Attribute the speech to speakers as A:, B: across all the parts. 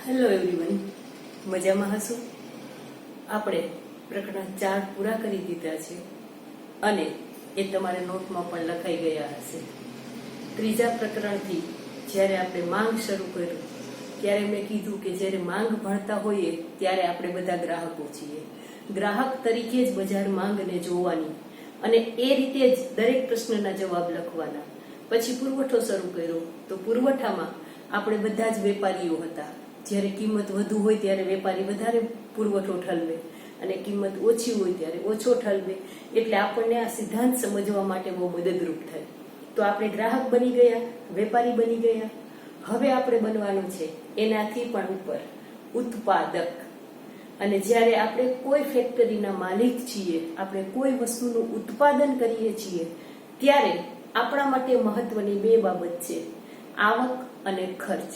A: Hello everyone, મજામાં હશો? આપણે પ્રકરણ 4 પૂરા કરી દીધા છે અને એ તમારે નોટમાં પણ લખાઈ ગયા હશે. ત્રીજા પ્રકરણથી જ્યારે આપણે માંગ શરૂ કર્યું ત્યારે મેં કીધું કે જ્યારે માંગ ભણતા હોઈએ ત્યારે આપણે બધા ગ્રાહકો છીએ. ગ્રાહક તરીકે જ બજાર માંગને જોવાની અને એ રીતે જ દરેક પ્રશ્નના જવાબ લખવાના. પછી પુરવઠો શરૂ કર્યો તો પુરવઠામાં આપણે બધા જ વેપારીઓ હતા. જ્યારે કિંમત વધુ હોય ત્યારે વેપારી વધારે પુરવઠો ઠલવે અને કિંમત ઓછી હોય ત્યારે ઓછો ઠલવે. એટલે આપણને આ સિદ્ધાંત સમજવા માટે બહુ મદદરૂપ થાય. તો આપણે ગ્રાહક બની ગયા, વેપારી બની ગયા. હવે આપણે બનવાનું છે એનાથી પણ ઉપર ઉત્પાદક. અને જ્યારે આપણે કોઈ ફેક્ટરીના માલિક છીએ, આપણે કોઈ વસ્તુનું ઉત્પાદન કરીએ છીએ, ત્યારે આપણા માટે મહત્વની બે બાબત છે, આવક અને ખર્ચ.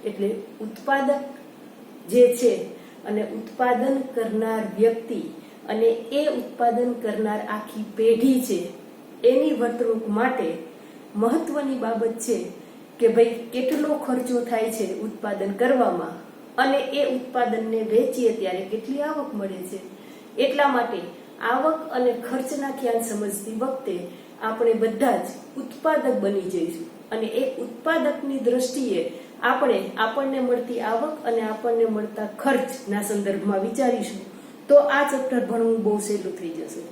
A: એટલે ઉત્પાદક જે છે અને ઉત્પાદન કરનાર વ્યક્તિ અને એ ઉત્પાદન કરનાર આખી પેઢી છે, એની વર્તણૂક માટે મહત્વની બાબત છે કે ભાઈ કેટલો ખર્ચો થાય છે ઉત્પાદન કરવામાં અને એ ઉત્પાદનને વેચીએ ત્યારે કેટલી આવક મળે છે. એટલા માટે આવક અને ખર્ચના ખ્યાલ સમજતી વખતે આપણે બધા જ ઉત્પાદક બની જઈશું અને એ ઉત્પાદકની દ્રષ્ટિએ આપણને મળતી આવક અને આપણને મળતા ખર્ચના સંદર્ભમાં વિચારીશું તો આ ચેપ્ટર ભણવું બહુ સહેલું થઈ જશે.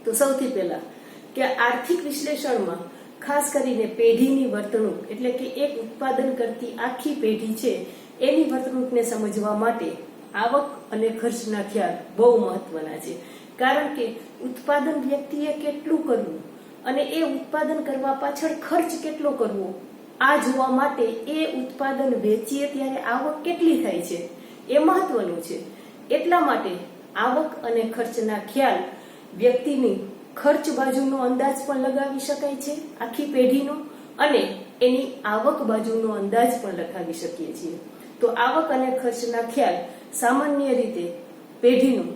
A: તો સૌથી પહેલા કે આર્થિક વિશ્લેષણમાં ખાસ કરીને પેઢીની વર્તણૂક, એટલે કે એક ઉત્પાદન કરતી આખી પેઢી છે એની વર્તણૂકને સમજવા માટે આવક અને ખર્ચના ખ્યાલ બહુ મહત્વના છે. કારણ કે ઉત્પાદન વ્યક્તિએ કેટલું કરવું અને એ ઉત્પાદન કરવા પાછળ ખર્ચ કેટલો કરવો, આ જોવા માટે એ ઉત્પાદન વેચીએ ત્યારે આવક કેટલી થાય છે એ મહત્વનું છે. એટલા માટે આવક અને ખર્ચના ખ્યાલ વ્યક્તિની ખર્ચ બાજુનો અંદાજ પણ લગાવી શકાય છે આખી પેઢીનો, અને એની આવક બાજુનો અંદાજ પણ લગાવી શકીએ છીએ. તો આવક અને ખર્ચના ખ્યાલ સામાન્ય રીતે પેઢીનું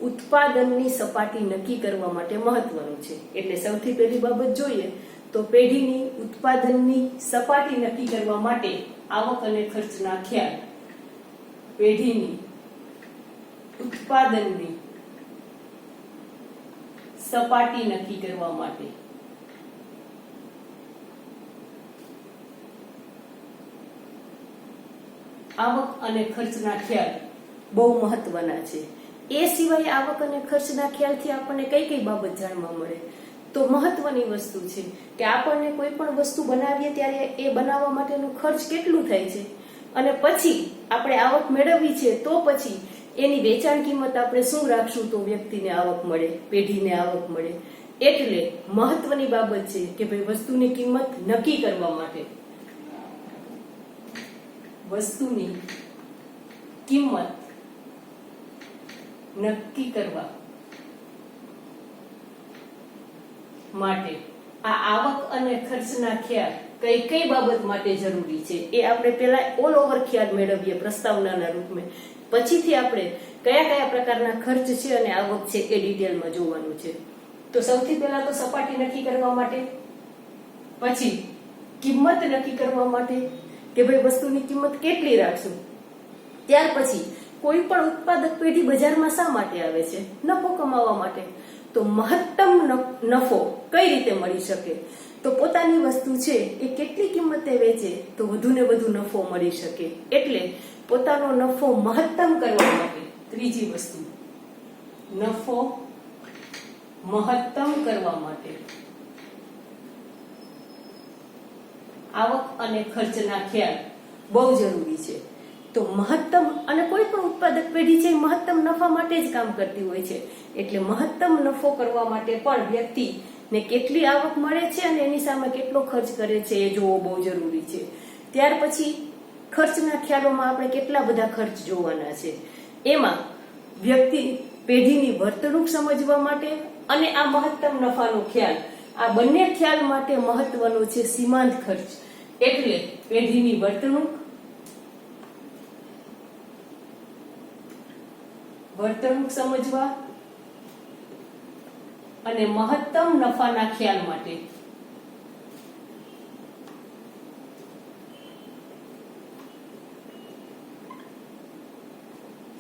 A: ઉત્પાદનની સપાટી નક્કી કરવા માટે મહત્વનું છે. એટલે સૌથી પહેલી બાબત જોઈએ તો પેઢીની ઉત્પાદનની સપાટી નક્કી કરવા માટે આવક અને ખર્ચના ખ્યાલ પેઢીની ઉત્પાદનની સપાટી નક્કી કરવા માટે આવક અને ખર્ચના ખ્યાલ બહુ મહત્વના છે. એ સિવાય આવક અને ખર્ચના ખ્યાલથી આપણને કઈ કઈ બાબત જાણવા મળે? તો મહત્વની વસ્તુ છે કે આપણને કોઈ પણ વસ્તુ બનાવીએ ત્યારે એ બનાવવા માટેનું ખર્ચ કેટલું થાય છે અને પછી આપણે આવક મેળવવી છે તો પછી એની વેચાણ કિંમત આપણે શું રાખશું તો વ્યક્તિને આવક મળે, પેઢીને આવક મળે. એટલે મહત્વની બાબત છે કે ભાઈ વસ્તુની કિંમત નક્કી કરવા માટે વસ્તુની કિંમત નક્કી કરવા માટે આ આવક અને ખર્ચના ખ્યાલ કઈ કઈ બાબત માટે જરૂરી છે એ આપણે પહેલા ઓલ ઓવર ખ્યાલ મેળવીએ પ્રસ્તાવનાના રૂપમાં. પછીથી આપણે કયા કયા પ્રકારના ખર્ચ છે અને આવક છે એ ડિટેલમાં જોવાનું છે. તો સૌથી પહેલા તો સપાટી નક્કી કરવા માટે, પછી કિંમત નક્કી કરવા માટે કે ભાઈ વસ્તુની કિંમત કેટલી રાખશું. ત્યાર પછી કોઈ પણ ઉત્પાદક પેઢી બજારમાં શા માટે આવે છે? નફો કમાવા માટે. તો મહત્તમ નફો કઈ રીતે મળી શકે? તો પોતાની વસ્તુ છે એ કેટલી કિંમતે વેચે તો વધુ ને વધુ નફો મળી શકે. એટલે પોતાનો નફો મહત્તમ કરવા માટે ત્રીજી વસ્તુ, નફો મહત્તમ કરવા માટે આવક અને ખર્ચના ખ્યાલ બહુ જરૂરી છે. તો મહત્તમ, અને કોઈ પણ ઉત્પાદક પેઢી છે મહત્તમ નફા માટે જ કામ કરતી હોય છે. એટલે મહત્તમ નફો કરવા માટે પણ વ્યક્તિને કેટલી આવક મળે છે અને એની સામે કેટલો ખર્ચ કરે છે એ જોવો બહુ જરૂરી છે. ત્યાર પછી ખર્ચના ખ્યાલોમાં આપણે કેટલા બધા ખર્ચ જોવાના છે. એમાં વ્યક્તિ પેઢીની વર્તણૂક સમજવા માટે અને આ મહત્તમ નફાનો ખ્યાલ, આ બંને ખ્યાલ માટે મહત્વનો છે સીમાંત ખર્ચ. એટલે પેઢીની વર્તણૂક સમજવા અને મહત્તમ નફાના ખ્યાલ માટે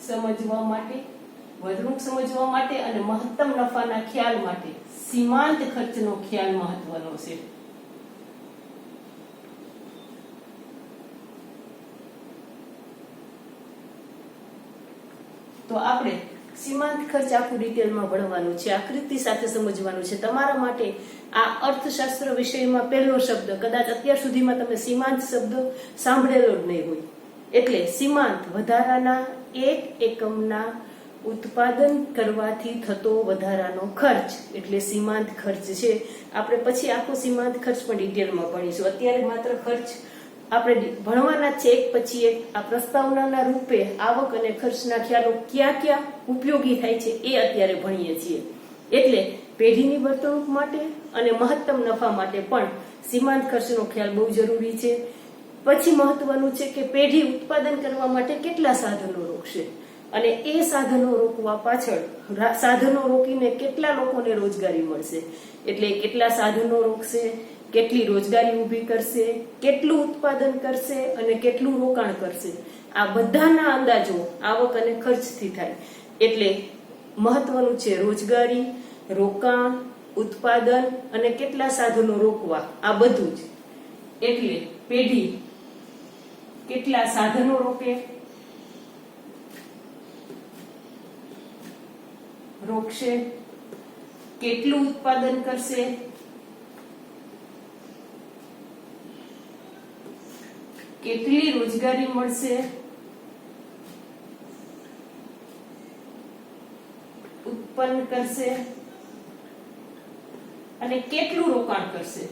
A: સમજવા માટે, વધઘટ સમજવા માટે અને મહત્તમ નફાના ખ્યાલ માટે સીમાંત ખર્ચનો ખ્યાલ મહત્વનો છે. તો આપણે સીમાંત ખર્ચ આખું ડિટેલમાં ભણવાનું છે, આકૃતિ સાથે સમજવાનું છે. તમારા માટે આ અર્થશાસ્ત્ર વિષયમાં પહેલો શબ્દ, કદાચ અત્યાર સુધીમાં તમે સીમાંત શબ્દ સાંભળેલો જ નહીં હોય. એટલે સીમાંત વધારાના એક એકમના ઉત્પાદન કરવાથી થતો વધારાનો ખર્ચ એટલે સીમાંત ખર્ચ છે. આપણે પછી આખો સીમાંત ખર્ચ પણ ડિટેલમાં ભણીશું. અત્યારે માત્ર ખર્ચ આપણે ભણવાના છે એક પછી એક. આ પ્રસ્તાવનાના રૂપે આવક અને ખર્ચના ખ્યાલો ક્યાં ક્યાં ઉપયોગી થાય છે એ અત્યારે ભણીએ છીએ. એટલે પેઢીની વર્તણૂક માટે અને મહત્તમ નફા માટે પણ સીમાંત ખર્ચનો ખ્યાલ બહુ જરૂરી છે. પછી મહત્વનું છે કે પેઢી ઉત્પાદન કરવા માટે કેટલા સાધનો રોકશે અને એ સાધનો રોકવા પાછળ સાધનો રોકીને કેટલા લોકોને રોજગારી મળશે. એટલે કેટલા સાધનો રોકશે, કેટલી રોજગારી ઊભી કરશે, કેટલું ઉત્પાદન કરશે અને કેટલું રોકાણ કરશે, આ બધાના અંદાજો આવક અને ખર્ચથી થાય. એટલે મહત્વનું છે રોજગારી, રોકાણ, ઉત્પાદન અને કેટલા સાધનો રોકવા, આ બધું જ. એટલે પેઢી કેટલા સાધનો રોકશે, કેટલું ઉત્પાદન કરશે, કેટલી રોજગારી મળશે, ઉત્પન્ન કરશે અને કેટલું રોકાણ કરશે.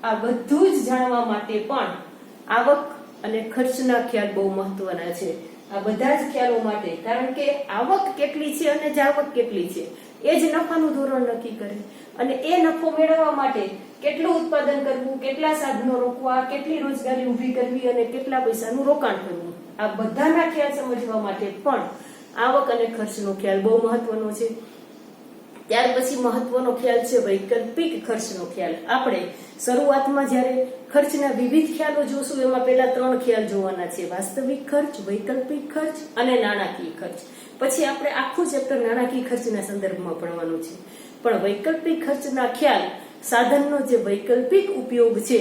A: આ બધું જ જાણવા માટે પણ આવક અને ખર્ચના ખ્યાલ બહુ મહત્વના છે. આ બધા જ ખ્યાલો માટે, કારણ કે આવક કેટલી છે અને જાવક કેટલી છે એ જ નફાનું ધોરણ નક્કી કરે. અને એ નફો મેળવવા માટે કેટલું ઉત્પાદન કરવું, કેટલા સાધનો રોકવા, કેટલી રોજગારી ઊભી કરવી અને કેટલા પૈસાનું રોકાણ કરવું, આ બધાના ખ્યાલ સમજવા માટે પણ આવક અને ખર્ચનો ખ્યાલ બહુ મહત્વનો છે. ત્યાર પછી મહત્વનો ખ્યાલ છે વૈકલ્પિક ખર્ચનો ખ્યાલ. આપણે શરૂઆતમાં જ્યારે ખર્ચના વિવિધ ખ્યાલો જોશું એમાં પહેલા 3 ખ્યાલ જોવાના છે: વાસ્તવિક ખર્ચ, વૈકલ્પિક ખર્ચ અને નાણાકીય ખર્ચ. પછી આપણે આખું ચેપ્ટર નાણાકીય ખર્ચના સંદર્ભમાં ભણવાનું છે. પણ વૈકલ્પિક ખર્ચના ખ્યાલ સાધનનો જે વૈકલ્પિક ઉપયોગ છે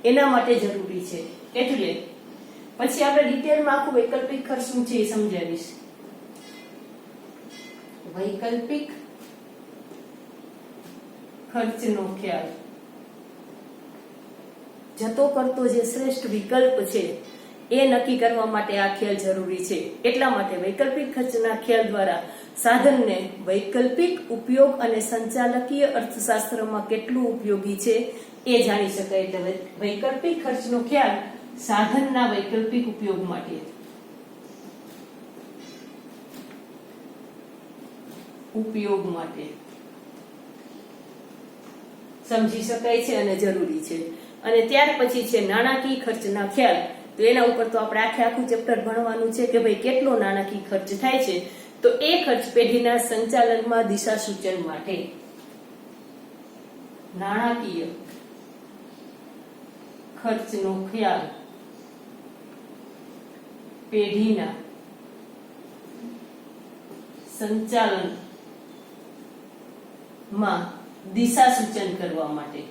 A: એના માટે જરૂરી છે. એટલે પછી આપણે ડિટેલમાં આખું વૈકલ્પિક ખર્ચ શું છે એ સમજાવીશ. વૈકલ્પિક ખર્ચનો ખ્યાલ જતો કરતો જે શ્રેષ્ઠ વિકલ્પ છે એ નક્કી કરવા માટે આ ખ્યાલ જરૂરી છે. એટલા માટે વૈકલ્પિક ખર્ચના ખ્યાલ દ્વારા સાધનને વૈકલ્પિક ઉપયોગ અને સંચાલકીય અર્થશાસ્ત્રમાં કેટલું ઉપયોગી છે એ જાણી શકાય. એટલે વૈકલ્પિક ખર્ચનો ખ્યાલ સાધનના વૈકલ્પિક ઉપયોગ માટે સમજી શકાય છે અને જરૂરી છે. અને ત્યાર પછી છે નાણાકીય ખર્ચના ખ્યાલ. તો એના ઉપર તો આપણે આખું ચેપ્ટર ભણવાનું છે કે ભાઈ કેટલો નાણાકીય ખર્ચ થાય છે. તો એ ખર્ચ પેઢીના સંચાલનમાં દિશા સૂચન માટે નાણાકીય ખર્ચનો ખ્યાલ પેઢીના સંચાલનમાં દિશા સૂચન કરવા માટે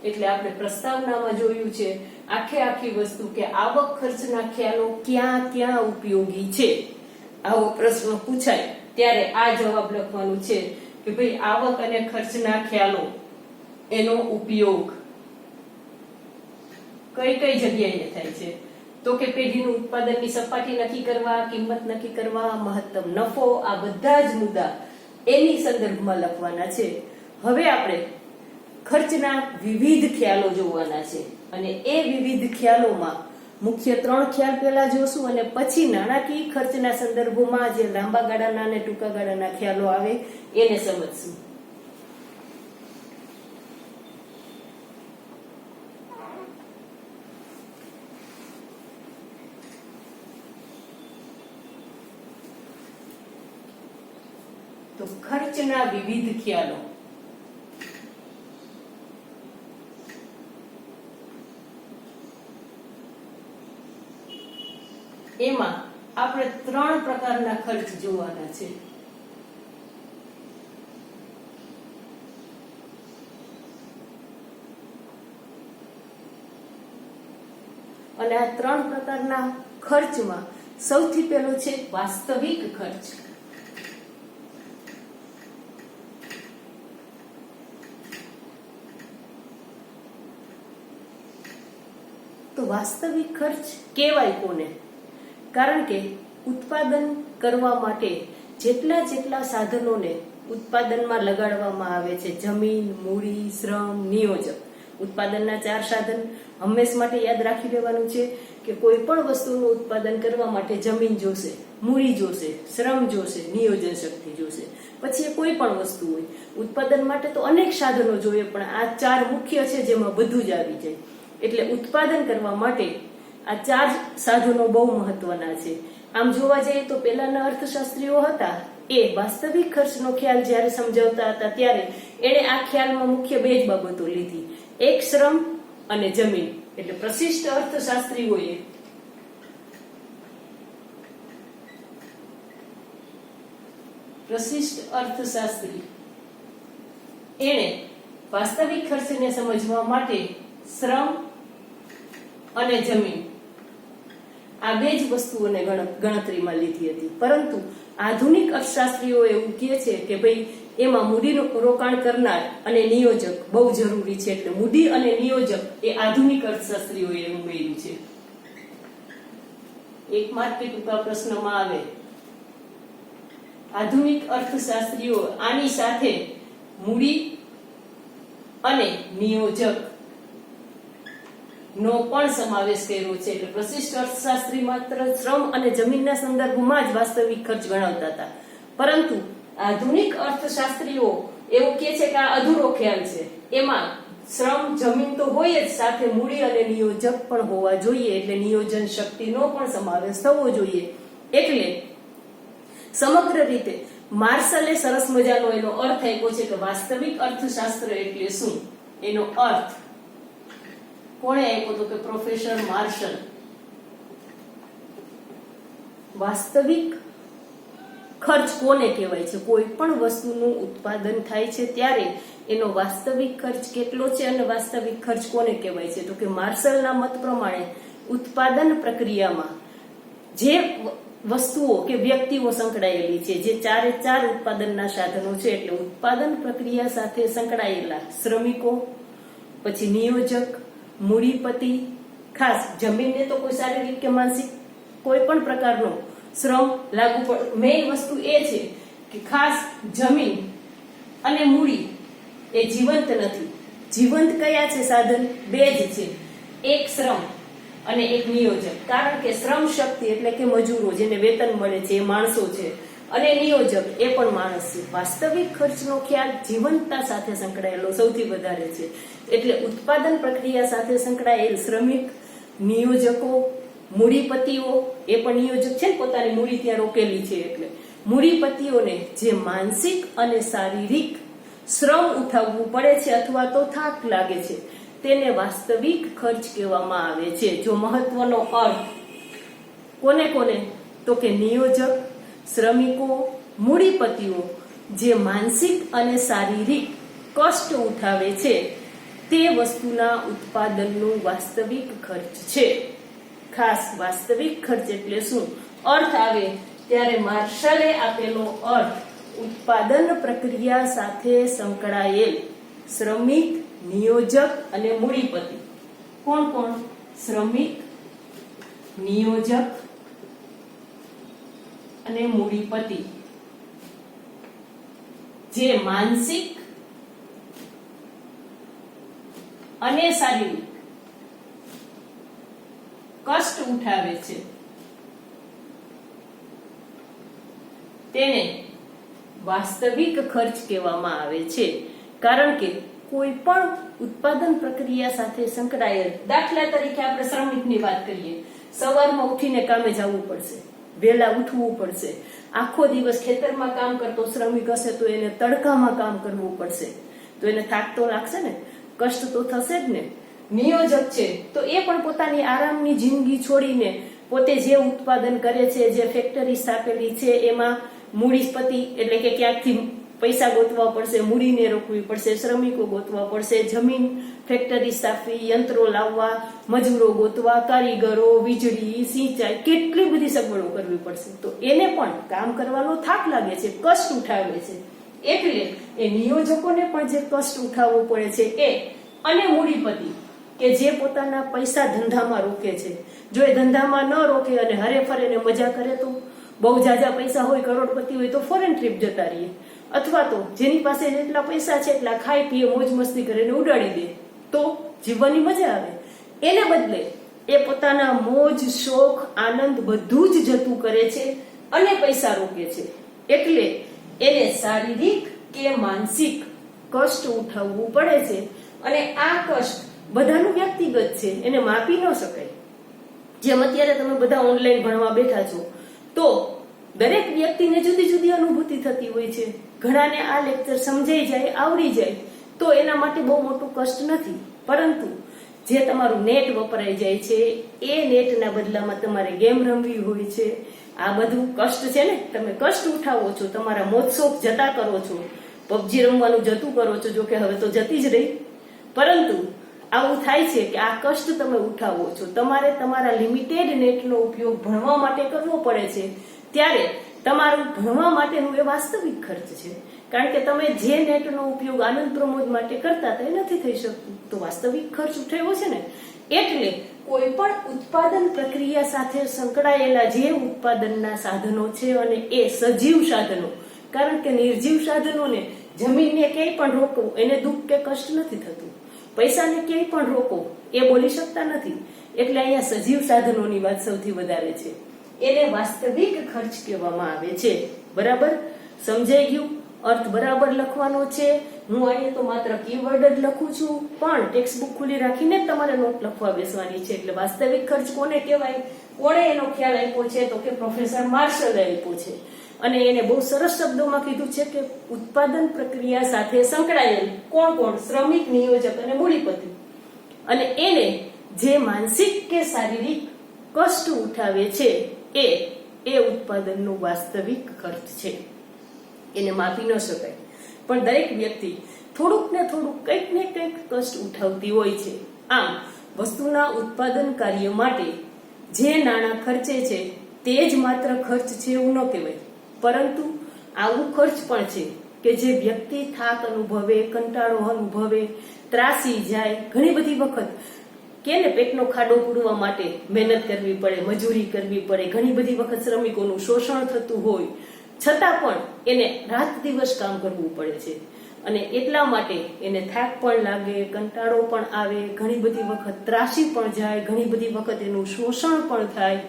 A: એટલે આપણે પ્રસ્તાવનામાં જોયું છે આખી વસ્તુ કે આવક ખર્ચના ખ્યાલો ક્યાં ક્યાં ઉપયોગી છે. આવો પ્રશ્ન પૂછાય ત્યારે આ જવાબ લખવાનું છે કે ભાઈ આવક અને ખર્ચના ખ્યાલો એનો ઉપયોગ કઈ કઈ જગ્યાએ થાય છે. તો કે પેઢીનું ઉત્પાદનની સપાટી નક્કી કરવા, કિંમત નક્કી કરવા, મહત્તમ નફો, આ બધા જ મુદ્દા એની સંદર્ભમાં લખવાના છે. હવે આપણે ખર્ચના વિવિધ ખ્યાલો જોવાના છે અને એ વિવિધ ખ્યાલોમાં મુખ્ય 3 ખ્યાલ પહેલા જોશું અને પછી નાણાકીય ખર્ચના સંદર્ભમાં જે લાંબા ગાળાના અને ટૂંકા ગાળાના ખ્યાલો આવે એને સમજશું. તો ખર્ચના વિવિધ ખ્યાલો. પ્રકારના ખર્ચ જોવાના છે. અને આ 3 પ્રકારના ખર્ચમાં સૌથી પહેલો છે વાસ્તવિક ખર્ચ. તો વાસ્તવિક ખર્ચ કહેવાય કોને? કારણ કે ઉત્પાદન કરવા માટે જેટલા સાધનોને ઉત્પાદનમાં લગાડવામાં આવે છે, જમીન, મૂડી, શ્રમ, નિયોજક, ઉત્પાદનના 4 સાધન હંમેશ માટે યાદ રાખી લેવાનું છે કે કોઈ પણ વસ્તુનું ઉત્પાદન કરવા માટે જમીન જોશે, મૂડી જોશે, શ્રમ જોશે, નિયોજન શક્તિ જોશે. પછી એ કોઈ પણ વસ્તુ હોય, ઉત્પાદન માટે તો અનેક સાધનો જોઈએ, પણ આ 4 મુખ્ય છે જેમાં બધું જ આવી જાય. એટલે ઉત્પાદન કરવા માટે આ 4 સાધનો બહુ મહત્વના છે. આમ જોવા જઈએ તો પહેલાના અર્થશાસ્ત્રીઓ હતા એ વાસ્તવિક ખર્ચનો ખ્યાલ જ્યારે સમજાવતા હતા ત્યારે એણે આ ખ્યાલમાં મુખ્ય 2 જ બાબતો લીધી, એક શ્રમ અને જમીન. એટલે પ્રશિષ્ટ અર્થશાસ્ત્રીઓએ એણે વાસ્તવિક ખર્ચને સમજવા માટે શ્રમ અને જમીન આ 2 જ વસ્તુઓને ગણતરીમાં લીધી હતી. પરંતુ આધુનિક અર્થશાસ્ત્રીઓ એવું કહે છે કે ભાઈ એમાં મૂડીનું રોકાણ કરનાર અને નિયોજક બહુ જરૂરી છે. એટલે મૂડી અને નિયોજક એ આધુનિક અર્થશાસ્ત્રીઓએ ઉમેર્યું છે. એક માર્ક કે ટૂંકા પ્રશ્નમાં આવે, આધુનિક અર્થશાસ્ત્રીઓ આની સાથે મૂડી અને નિયોજક નો પણ સમાવેશ કર્યો છે. એટલે પ્રશિષ્ટ અર્થશાસ્ત્રી માત્ર શ્રમ અને જમીનના સંદર્ભમાં જ વાસ્તવિક ખર્ચ ગણાવતા હતા, પરંતુ આધુનિક અર્થશાસ્ત્રીઓ એવું કહે છે કે આ અધૂરો ખ્યાલ છે. એમાં શ્રમ, જમીન તો હોય જ, સાથે મૂડી અને નિયોજક પણ હોવા જોઈએ. એટલે નિયોજન શક્તિનો પણ સમાવેશ થવો જોઈએ. એટલે સમગ્ર રીતે માર્શલે સરસ મજાનો એનો અર્થ આપ્યો છે કે વાસ્તવિક અર્થશાસ્ત્ર એટલે શું. એનો અર્થ કોણે આપ્યો તો કે પ્રોફેસર માર્શલ. વાસ્તવિક ખર્ચ કોને કહેવાય છે? કોઈ પણ વસ્તુનું ઉત્પાદન થાય છે ત્યારે એનો વાસ્તવિક ખર્ચ કેટલો છે અને વાસ્તવિક ખર્ચ કોને કહેવાય છે? તો કે માર્શલના મત પ્રમાણે ઉત્પાદન પ્રક્રિયામાં જે વસ્તુઓ કે વ્યક્તિઓ સંકળાયેલી છે, જે 4 ઉત્પાદનના સાધનો છે, એટલે ઉત્પાદન પ્રક્રિયા સાથે સંકળાયેલા શ્રમિકો, પછી નિયોજક, મૂડીપતિ, ખાસ જમીનને તો કોઈ શારીરિક કે માનસિક કોઈ પણ પ્રકારનો શ્રમ લાગુ પડે. મેઇન વસ્તુ એ છે કે ખાસ જમીન અને મૂડી એ જીવંત નથી. જીવંત કયા છે સાધન? 2 જ છે, એક શ્રમ અને એક નિયોજક. કારણ કે શ્રમ શક્તિ એટલે કે મજૂરો જેને વેતન મળે છે એ માણસો છે, અને નિયોજક એ પણ માણસ છે. વાસ્તવિક ખર્ચનો ખ્યાલ જીવંતતા સાથે સંકળાયેલો સૌથી વધારે છે. એટલે ઉત્પાદન પ્રક્રિયા સાથે સંકળાયેલ શ્રમિક, નિયોજકો, મૂડીપતિઓ એ પણ નિયોજક છે ને, પોતાની મૂડી ત્યાં રોકેલી છે. એટલે મૂડીપતિઓને જે માનસિક અને શારીરિક શ્રમ ઉઠાવવું પડે છે અથવા તો થાક લાગે છે તેને વાસ્તવિક ખર્ચ કહેવામાં આવે છે. જો મહત્વનો અર્થ કોને કોને તો કે નિયોજક, શ્રમિકો, મૂડીપતિઓ જે માનસિક અને શારીરિક કષ્ટ ઉઠાવે છે તે વસ્તુના ઉત્પાદનનું વાસ્તવિક ખર્ચ છે. ખાસ વાસ્તવિક ખર્ચ એટલે શું અર્થ આવે ત્યારે માર્શલે આપેલો અર્થ ઉત્પાદન પ્રક્રિયા સાથે સંકળાયેલ શ્રમિક, નિયોજક અને મૂડીપતિ. કોણ કોણ? શ્રમિક, નિયોજક અને મૂડીપતિ જે માનસિક અને શારીરિક કષ્ટ ઉઠાવે છે તેને વાસ્તવિક ખર્ચ કહેવામાં આવે છે. કારણ કે કોઈ પણ ઉત્પાદન પ્રક્રિયા સાથે સંકળાયેલ, દાખલા તરીકે આપણે શ્રમિકની વાત કરીએ, સવારમાં ઉઠીને કામે જવું પડશે, વહેલા ઉઠવું પડશે, આખો દિવસ ખેતરમાં કામ કરતો શ્રમિક હશે તો એને તડકામાં કામ કરવું પડશે, તો એને થાક તો લાગશે ને, કષ્ટ તો થશે જ ને. નિયોજક છે તો એ પણ પોતાની આરામની જિંદગી છોડીને પોતે જે ઉત્પાદન કરે છે, જે ફેક્ટરી સ્થાપેલી છે, એમાં મૂડીપતિ એટલે કે ક્યાંકથી પૈસા ગોતવા પડશે, મૂડીને રોકવી પડશે, શ્રમિકો ગોતવા પડશે, જમીન ફેક્ટરી સ્થાપવી, યંત્રો લાવવા, મજૂરો ગોતવા, કારીગરો, વીજળી, સિંચાઈ, કેટલી બધી સગવડો કરવી પડશે. તો એને પણ કામ કરવાનો થાક લાગે છે, કષ્ટ ઉઠાવે છે. એટલે એ નિયોજકોને પણ જે કષ્ટ ઉઠાવવું પડે છે એ, અને મૂડીપતિ કે જે પોતાના પૈસા ધંધામાં રોકે છે, જો એ ધંધામાં ન રોકે અને હરે ફરે ને મજા કરે તો, બહુ જાજા પૈસા હોય, કરોડપતિ હોય તો ફોરેન ટ્રીપ જતા રહીએ, અથવા તો જેની પાસે જેટલા પૈસા છે એટલા ખાઈ પીએ, મોજ મસ્તી કરીને ઉડાડી દે તો જીવવાની મજા આવે. એને બદલે એ પોતાના મોજ, શોખ, આનંદ બધું જ જતું કરે છે અને પૈસા રોકે છે. એટલે એને શારીરિક કે માનસિક કષ્ટ ઉઠાવવું પડે છે. અને આ કષ્ટ બધાનું વ્યક્તિગત છે, એને માપી ન શકાય. જેમ અત્યારે તમે બધા ઓનલાઈન ભણવા બેઠા છો તો દરેક વ્યક્તિને જુદી જુદી અનુભૂતિ થતી હોય છે. ઘણાને આ લેક્ચર સમજાઈ જાય, આવડી જાય તો એના માટે બહુ મોટું કષ્ટ નથી. પરંતુ જે તમારું નેટ વપરાઈ જાય છે, એ નેટના બદલામાં તમારે ગેમ રમવી હોય છે, આ બધું કષ્ટ છે ને. તમે કષ્ટ ઉઠાવો છો, તમારા મોજશોખ જતા કરો છો, પબજી રમવાનું જતું કરો છો, જો કે હવે તો જતી જ રહી. પરંતુ આવું થાય છે કે આ કષ્ટ તમે ઉઠાવો છો. તમારે તમારા લિમિટેડ નેટનો ઉપયોગ ભણવા માટે કરવો પડે છે. ત્યારે તમારું ભણવા માટેનું એ વાસ્તવિક ખર્ચ છે. કારણ કે તમે જે નેટનો ઉપયોગ આનંદ પ્રમોદ માટે કરતા હતા એ નથી થઈ શકતું, તો વાસ્તવિક ખર્ચ ઉઠાવ્યો છે ને. એટલે કોઈ પણ ઉત્પાદન પ્રક્રિયા સાથે સંકળાયેલા જે ઉત્પાદનના સાધનો છે, અને એ સજીવ સાધનો, કારણ કે નિર્જીવ સાધનોને, જમીનને ક્યાંય પણ રોકો એને દુઃખ કે કષ્ટ નથી થતું, પૈસાને ક્યાંય પણ રોકો એ બોલી શકતા નથી. એટલે અહીંયા સજીવ સાધનોની વાત સૌથી વધારે છે. એને વાસ્તવિક ખર્ચ કહેવામાં આવે છે. બરાબર સમજાઈ ગયું? અર્થ બરાબર લખવાનો છે. હું અહીંયા તો માત્ર કીવર્ડ જ લખું છું, પણ ટેક્સ્ટ બુક ખુલ્લી રાખીને જ તમારે નોટ લખવા બેસવાની છે. એટલે વાસ્તવિક ખર્ચ કોને કહેવાય, કોણે એનો ખ્યાલ આપ્યો છે, તો કે પ્રોફેસર માર્શલે આપ્યો છે. અને એને બહુ સરસ શબ્દોમાં કીધું છે કે ઉત્પાદન પ્રક્રિયા સાથે સંકળાયેલ કોણ કોણ, શ્રમિક, નિયોજક અને મૂડીપતિ. અને એને જે માનસિક કે શારીરિક કષ્ટ ઉઠાવે છે એ ઉત્પાદનનો વાસ્તવિક ખર્ચ છે. એને માપી ન શકાય. પણ દરેક વ્યક્તિ થોડુંક ને થોડુંક કંઈક ને કંઈક કષ્ટ ઉઠાવતી હોય છે. આમ વસ્તુના ઉત્પાદન કાર્ય માટે જે નાણાં ખર્ચે છે તે જ માત્ર ખર્ચ છે એવું ન કહેવાય, પરંતુ આવું ખર્ચ પણ છે કે જે વ્યક્તિ થાક અનુભવે, કંટાળો અનુભવે, ત્રાસી જાય. ઘણી બધી વખત કે ને પેટનો ખાડો પૂરવા માટે મહેનત કરવી પડે, મજૂરી કરવી પડે, ઘણી બધી વખત શ્રમિકોનું શોષણ થતું હોય, છતાં પણ એને રાત દિવસ કામ કરવું પડે છે. અને એટલા માટે એને થાક પણ લાગે, કંટાળો પણ આવે, ઘણી બધી વખત ત્રાસી પણ જાય, ઘણી બધી વખત એનું શોષણ પણ થાય.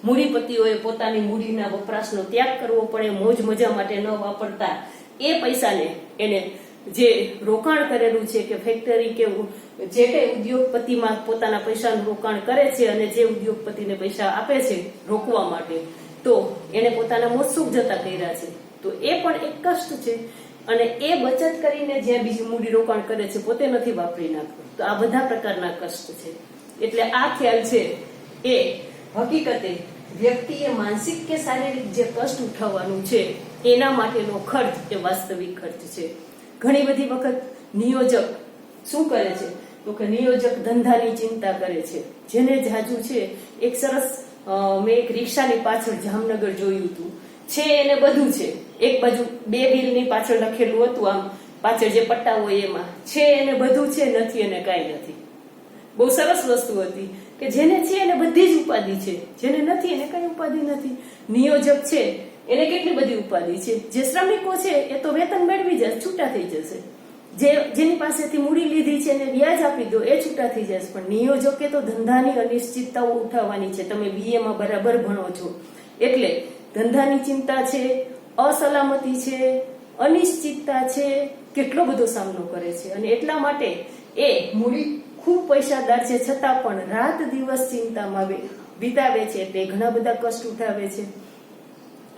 A: મૂડીપતિઓએ પોતાની મૂડીના વપરાશનો ત્યાગ કરવો પડે, મોજ મજા માટે ન વાપરતા એ પૈસાને એને જે રોકાણ કરેલું છે કે ફેક્ટરી કે જે કઈ ઉદ્યોગપતિમાં પોતાના પૈસાનું રોકાણ કરે છે, અને જે ઉદ્યોગપતિને પૈસા આપે છે રોકવા માટે, તો એને પોતાના મોજશોખ જતા કર્યા છે. તો એ પણ એક કષ્ટ છે. અને એ બચત કરીને જ્યાં બીજું મૂડી રોકાણ કરે છે પોતે નથી વાપરી નાખતું. તો આ બધા પ્રકારના કષ્ટ છે. એટલે આ ખ્યાલ છે એ હકીકતે વ્યક્તિએ માનસિક કે શારીરિક જે કષ્ટ ઉઠાવવાનું છે એના માટેનો ખર્ચ એ વાસ્તવિક ખર્ચ છે. ઘણી બધી વખત નિયોજક શું કરે છે, તો કે નિયોજક ધંધાની ચિંતા કરે છે. જેને જાજુ છે, એક સરસ મેં એક રિક્ષાની પાછળ જામનગર જોયું હતું છે, એને બધું છે. એક બાજુ 2 વ્હીલની પાછળ લખેલું હતું, આમ પાછળ જે પટ્ટા હોય એમાં છે એને બધું છે, નથી એને કાંઈ નથી. બહુ સરસ વસ્તુ હતી કે જેને છે એને બધી જ ઉપાધિ છે, જેને નથી એને કઈ ઉપાધિ નથી. નિયોજક છે એને કેટલી બધી ઉપાધિ છે. જે શ્રમિકો છે એ તો વેતન મેળવી જશે, છૂટા થઈ જશે. જેની પાસેથી મૂડી લીધી છે એને વ્યાજ આપી દો, એ છૂટા થઈ જશે. પણ નિયોજકે તો ધંધાની અનિશ્ચિતતાઓ ઉઠાવવાની છે. તમે BA માં બરાબર ભણો છો એટલે ધંધાની ચિંતા છે, અસલામતી છે, અનિશ્ચિતતા છે, કેટલો બધો સામનો કરે છે. અને એટલા માટે એ મૂડી ખૂબ પૈસાદાર છે, છતાં પણ રાત દિવસ ચિંતામાં વિતાવે છે. એટલે ઘણા બધા કષ્ટ ઉઠાવે છે.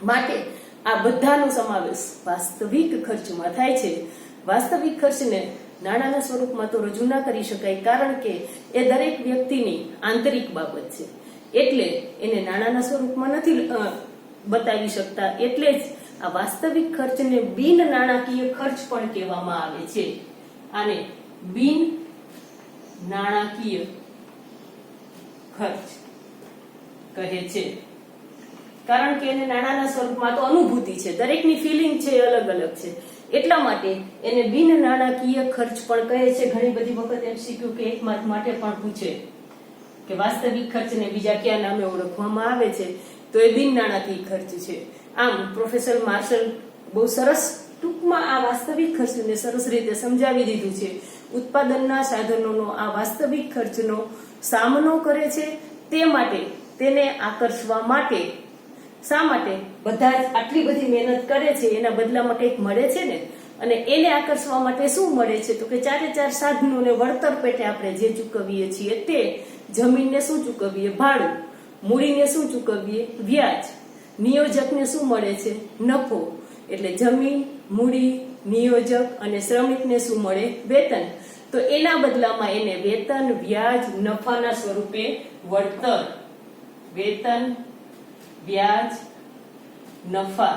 A: માટે આ બધાનો સમાવેશ વાસ્તવિક ખર્ચમાં થાય છે. વાસ્તવિક ખર્ચને નાણાંના સ્વરૂપમાં તો રજૂ ના કરી શકાય, કારણ કે એ દરેક વ્યક્તિની આંતરિક બાબત છે. એટલે એને નાણાંના સ્વરૂપમાં નથી બતાવી શકતા. એટલે જ આ વાસ્તવિક ખર્ચને બિન નાણાકીય ખર્ચ પણ કહેવામાં આવે છે. આને બિન નાણાકીય ખર્ચ કહે છે, કારણ કે એને નાણાંના સ્વરૂપમાં તો અનુભૂતિ છે, દરેકની ફિલિંગ છે એ અલગ અલગ છે, એટલા માટે એને બિન નાણાકીય ખર્ચ પણ કહે છે. ઘણી બધી વખત MCQ કે 1 માર્ક માટે પણ પૂછે કે વાસ્તવિક ખર્ચને બીજા કયા નામે ઓળખવામાં આવે છે, તો એ બિન નાણાકીય ખર્ચ છે. આમ પ્રોફેસર માર્શલ બહુ સરસ ટૂંકમાં આ વાસ્તવિક ખર્ચને સરસ રીતે સમજાવી દીધું છે. ઉત્પાદનના સાધનોનો આ વાસ્તવિક ખર્ચનો સામનો કરે છે, તે માટે તેને આકર્ષવા માટે શા માટે બધા જ આટલી બધી મહેનત કરે છે, એના બદલામાં કંઈક મળે છે ને, અને એને આકર્ષવા માટે શું મળે છે, તો કે ચારે ચાર સાધનોને વળતર પેટે આપણે જે ચૂકવીએ છીએ તે જમીનને શું ચૂકવીએ, ભાડું, મૂડીને શું ચૂકવીએ, વ્યાજ, નિયોજકને શું મળે છે, નફો. એટલે જમીન, મૂડી, નિયોજક અને શ્રમિકને શું મળે, વેતન. તો એના બદલામાં એને વેતન, વ્યાજ, નફાના સ્વરૂપે વળતર, વેતન, વ્યાજ, નફા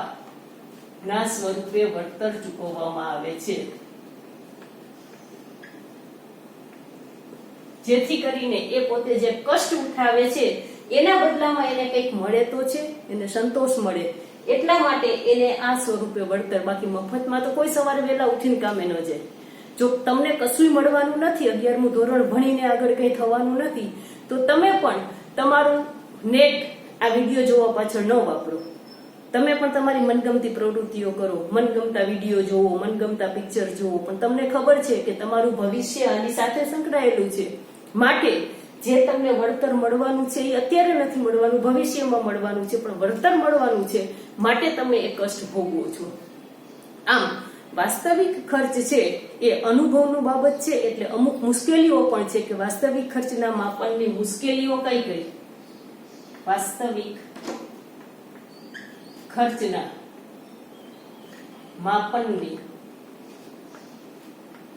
A: ના સ્વરૂપે વળતર ચૂકવવામાં આવે છે, જેથી કરીને એ પોતે જે કષ્ટ ઉઠાવે છે એના બદલામાં એને કંઈક મળે તો છે, એને સંતોષ મળે, એટલા માટે એને આ સ્વરૂપે વળતર. બાકી મફતમાં તો કોઈ સવારે વહેલા ઉઠીને કામે ન જાય. જો તમને કશું મળવાનું નથી, 11મું ધોરણ ભણીને આગળ કંઈ થવાનું નથી, તો તમે પણ તમારું નેટ આ વિડીયો જોવા પાછળ ન વાપરો. તમે પણ તમારી મનગમતી પ્રવૃત્તિઓ કરો, મનગમતા વિડીયો જોવો, મનગમતા પિક્ચર જોવો, પણ તમને ખબર છે કે તમારું ભવિષ્ય આની સાથે સંકળાયેલું છે. માટે જે તમને વળતર મળવાનું છે એ અત્યારે નથી મળવાનું, ભવિષ્યમાં મળવાનું છે, પણ વળતર મળવાનું છે માટે તમે એ કષ્ટ ભોગવો છો. આમ વાસ્તવિક ખર્ચ છે એ અનુભવનું બાબત છે, એટલે અમુક મુશ્કેલીઓ પણ છે કે વાસ્તવિક ખર્ચના માપનની મુશ્કેલીઓ કઈ કઈ. વાસ્તવિક ખર્ચના માપનની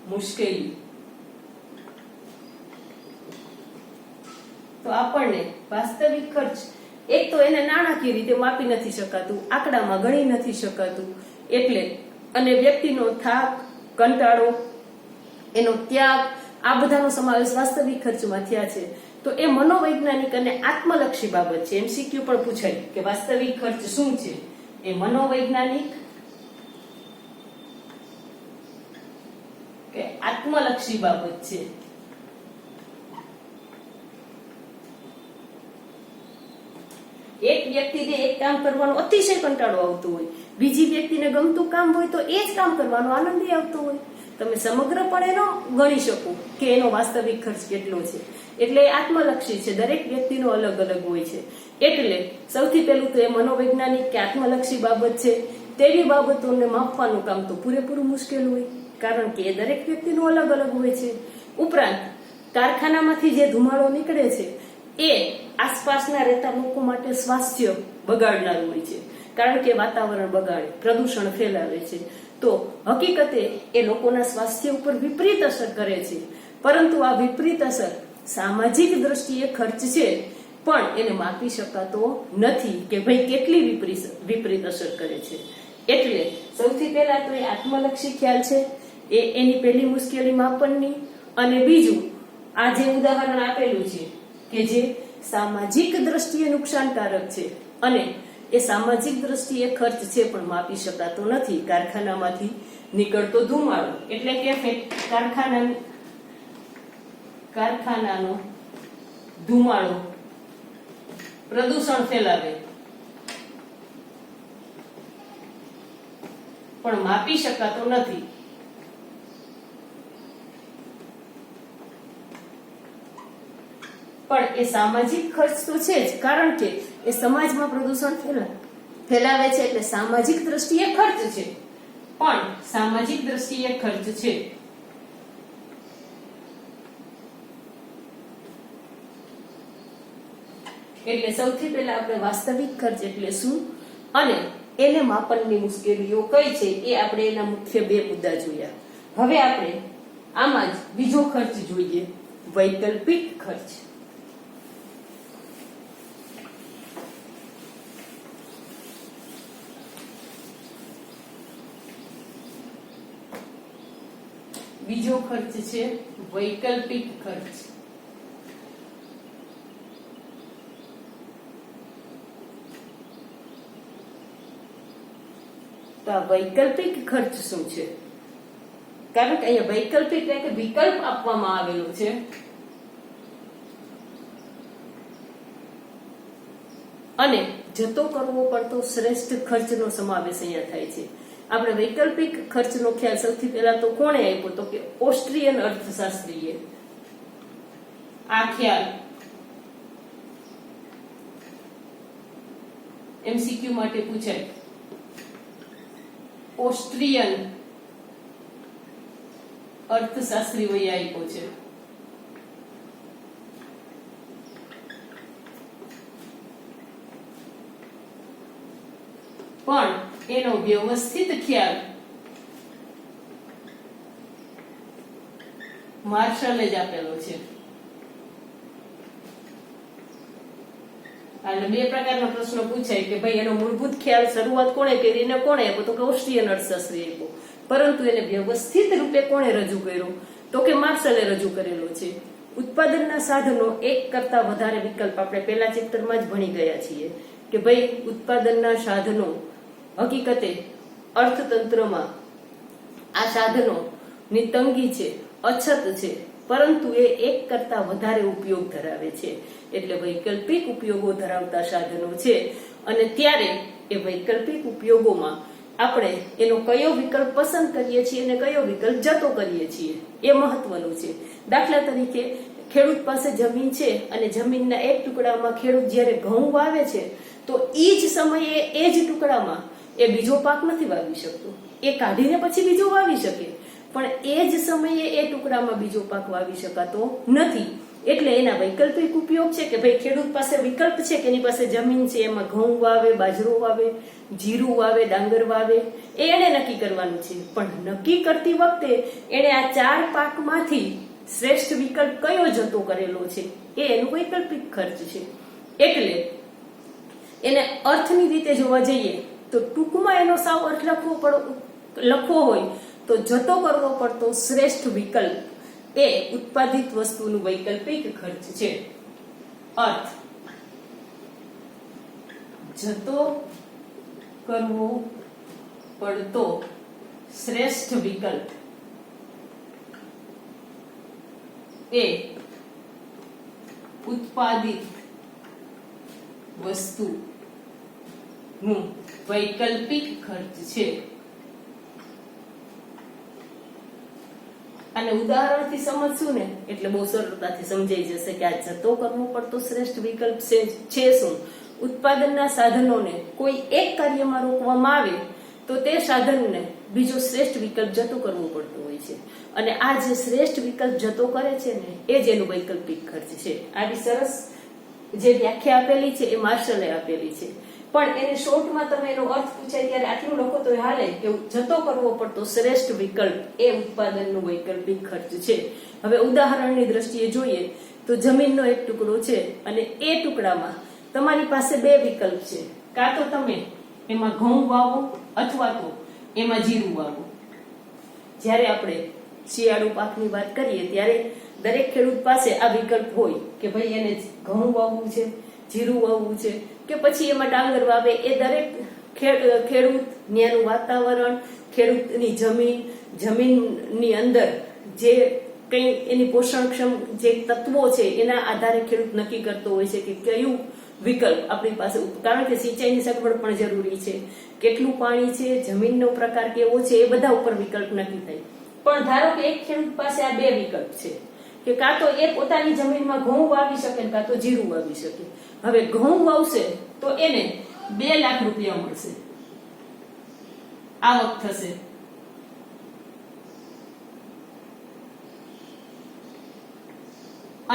A: મુશ્કેલી. તો આપણને વાસ્તવિક ખર્ચ, એક તો એને નાણાકીય રીતે માપી નથી શકાતું, આંકડામાં ગણી નથી શકાતું, એટલે અને વ્યક્તિનો થાક, કંટાળો, એનો ત્યાગ, આ બધાનો સમાવેશ વાસ્તવિક ખર્ચમાં થયા છે. તો એ મનોવૈજ્ઞાનિક અને આત્મલક્ષી બાબત છે. MCQ પણ પૂછાય કે વાસ્તવિક ખર્ચ શું છે. એ મનોવૈજ્ઞાનિક કે આત્મલક્ષી બાબત છે. એક વ્યક્તિને એક કામ કરવાનો અતિશય કંટાળો આવતો હોય, બીજી વ્યક્તિને ગમતું કામ હોય તો એ જ કામ કરવાનો આનંદ આવતો હોય. તમે સમગ્રપણે ન ગણી શકો કે એનો વાસ્તવિક ખર્ચ કેટલો છે. એટલે આત્મલક્ષી છે, દરેક વ્યક્તિનો અલગ અલગ હોય છે. એટલે સૌથી પહેલું તો એ મનોવૈજ્ઞાનિક કે આત્મલક્ષી બાબત છે. તેવી બાબતોને માપવાનું કામ તો પૂરેપૂરું મુશ્કેલ હોય, કારણ કે એ દરેક વ્યક્તિનું અલગ અલગ હોય છે. ઉપરાંત કારખાનામાંથી જે ધુમાડો નીકળે છે એ આસપાસના રહેતા લોકો માટે સ્વાસ્થ્ય બગાડનારું હોય છે, કારણ કે વાતાવરણ બગાડે, પ્રદૂષણ ફેલાવે છે. તો હકીકતે એ લોકોના સ્વાસ્થ્ય ઉપર વિપરીત અસર કરે છે. પરંતુ આ વિપરીત અસર સામાજિક દ્રષ્ટિએ ખર્ચ છે, પણ એને માપી શકાતો નથી કે ભાઈ કેટલી વિપરીત અસર કરે છે. એટલે સૌથી પહેલા તો એ આત્મલક્ષી ખ્યાલ છે, એ એની પહેલી મુશ્કેલી માપનની. અને બીજું આ જે ઉદાહરણ આપેલું છે કે જે સામાજિક દ્રષ્ટિએ નુકસાનકારક છે, અને એ સામાજિક દ્રષ્ટિએ ખર્ચ છે પણ માપી શકાતો નથી. કારખાનામાંથી નીકળતો ધુમાડો, એટલે કે કારખાનાનો ધુમાડો પ્રદૂષણ ફેલાવે, પણ માપી શકાતો નથી. પણ એ સામાજિક ખર્ચ તો છે જ, કારણ કે એ સમાજમાં પ્રદૂષણ ફેલાવે છે, એટલે સામાજિક દ્રષ્ટિએ ખર્ચ છે. પણ સામાજિક દ્રષ્ટિએ ખર્ચ છે. એટલે સૌથી પહેલા આપણે વાસ્તવિક ખર્ચ એટલે શું અને એને માપનની મુશ્કેલીઓ કઈ છે એ આપણે એના મુખ્ય 2 મુદ્દા જોયા. હવે આપણે આમાં જ બીજો ખર્ચ જોઈએ, વૈકલ્પિક ખર્ચ. બીજો ખર્ચ છે વૈકલ્પિક ખર્ચ. તો આ વૈકલ્પિક ખર્ચ શું છે? કારણ કે અહીંયા વૈકલ્પિક એટલે કે વિકલ્પ આપવામાં આવેલો છે. અને જતો કરવો પડતો શ્રેષ્ઠ ખર્ચનો સમાવેશ અહીંયા થાય છે. આપણે વૈકલ્પિક ખર્ચનો ખ્યાલ સૌથી પહેલા તો કોણે આપ્યો? તો કે ઓસ્ટ્રિયન અર્થશાસ્ત્રીએ. આ ખ્યાલ એમસીક્યુ માટે પૂછાય. ઓસ્ટ્રિયન અર્થશાસ્ત્રીઓએ આપ્યો છે. પણ એનો વ્યવસ્થિત ખ્યાલ માર્શલે જ આપેલો છે. એટલે બે પ્રકારના પ્રશ્નો પૂછાય કે ભાઈ એનો મૂળભૂત ખ્યાલ શરૂઆત કોણે કરી ને કોણે આપ્યો? તો કે ઓસ્ટ્રિયન અર્થશાસ્ત્રીએ આપ્યો. પરંતુ એને વ્યવસ્થિત રૂપે કોણે રજૂ કર્યો? તો કે માર્શલે રજૂ કરેલો છે. ઉત્પાદનના સાધનો એક કરતા વધારે વિકલ્પ આપણે પહેલા ચેપ્ટરમાં જ ભણી ગયા છીએ કે ભાઈ ઉત્પાદનના સાધનો હકીકતે અર્થતંત્રમાં આ સાધનોની તંગી છે, અછત છે, પરંતુ એ એક કરતા વધારે ઉપયોગ ધરાવે છે. એટલે વૈકલ્પિક ઉપયોગો ધરાવતા સાધનો છે. અને ત્યારે એ વૈકલ્પિક ઉપયોગોમાં આપણે એનો કયો વિકલ્પ પસંદ કરીએ છીએ અને કયો વિકલ્પ જતો કરીએ છીએ એ મહત્વનું છે. દાખલા તરીકે ખેડૂત પાસે જમીન છે અને જમીનના એક ટુકડામાં ખેડૂત જ્યારે ઘઉં વાવે છે તો એ જ સમયે એ જ ટુકડામાં એ બીજો પાક નથી વાવી શકતો. એ કાઢીને પછી બીજો વાવી શકે, પણ એ જ સમયે એ ટુકડામાં બીજો પાક વાવી શકાતો નથી. એટલે એના વૈકલ્પિક ઉપયોગ છે કે ભાઈ ખેડૂત પાસે વિકલ્પ છે કે એની પાસે જમીન છે, એમાં ઘઉં વાવે, બાજરો વાવે, જીરું વાવે, ડાંગર વાવે, એ એને નક્કી કરવાનું છે. પણ નક્કી કરતી વખતે એને આ 4 પાકમાંથી શ્રેષ્ઠ વિકલ્પ કયો જતો કરેલો છે એ એનું વૈકલ્પિક ખર્ચ છે. એટલે એને અર્થની રીતે જોવા જઈએ તો ટૂંકમાં એનો સાવ અર્થ લખવો હોય તો જતો કરવો પડતો શ્રેષ્ઠ વિકલ્પ એ ઉત્પાદિત વસ્તુનું વૈકલ્પિક ખર્ચ છે. અર્થ જતો કરવો પડતો શ્રેષ્ઠ વિકલ્પ એ ઉત્પાદિત વસ્તુનું વૈકલ્પિક ખર્ચ છે. અને ઉદાહરણથી સમજશું ને એટલે બહુ સરળતાથી સમજાઈ જશે કે આ જતો કરવો પડતો શ્રેષ્ઠ વિકલ્પ છે શું? ઉત્પાદનના સાધનોને કોઈ એક કાર્યમાં રોકવામાં આવે તો તે સાધનને બીજો શ્રેષ્ઠ વિકલ્પ જતો કરવો પડતો હોય છે. અને આ જે શ્રેષ્ઠ વિકલ્પ જતો કરે છે ને એ જ એનું વૈકલ્પિક ખર્ચ છે. આવી સરસ જે વ્યાખ્યા આપેલી છે એ માર્શલે આપેલી છે. પણ એને શોર્ટમાં તમે એનો અર્થ પૂછાય ત્યારે આટલું લખો તો હાલે કે જતો કરવો પડતો શ્રેષ્ઠ વિકલ્પ એ ઉત્પાદનનું વૈકલ્પિક ખર્ચ છે. હવે ઉદાહરણની દ્રષ્ટિએ જોઈએ તો જમીનનો એક ટુકડો છે અને એ ટુકડામાં તમારી પાસે 2 વિકલ્પ છે. કાં તો તમે એમાં ઘઉં વાવો અથવા તો એમાં જીરું વાવો. જ્યારે આપણે શિયાળુ પાકની વાત કરીએ ત્યારે દરેક ખેડૂત પાસે આ વિકલ્પ હોય કે ભાઈ એને ઘઉં વાવવું છે, જીરું વાવવું છે કે પછી એમાં ડાંગર વાવે. એ દરેક ખેડૂત, ત્યાંનું વાતાવરણ, ખેડૂતની જમીનની અંદર જે કંઈ એની પોષણક્ષમ જે તત્વો છે એના આધારે ખેડૂત નક્કી કરતો હોય છે કે કયું વિકલ્પ આપણી પાસે. કારણ કે સિંચાઈની સગવડ પણ જરૂરી છે, કેટલું પાણી છે, જમીનનો પ્રકાર કેવો છે, એ બધા ઉપર વિકલ્પ નક્કી થાય. પણ ધારો કે એક ખેડૂત પાસે આ 2 વિકલ્પ છે કે કાં તો એ પોતાની જમીનમાં ઘઉં વાવી શકે કાં તો જીરું વાવી શકે. હવે ઘઉં વાવશે તો એને 2 લાખ રૂપિયા મળશે, આવક થશે.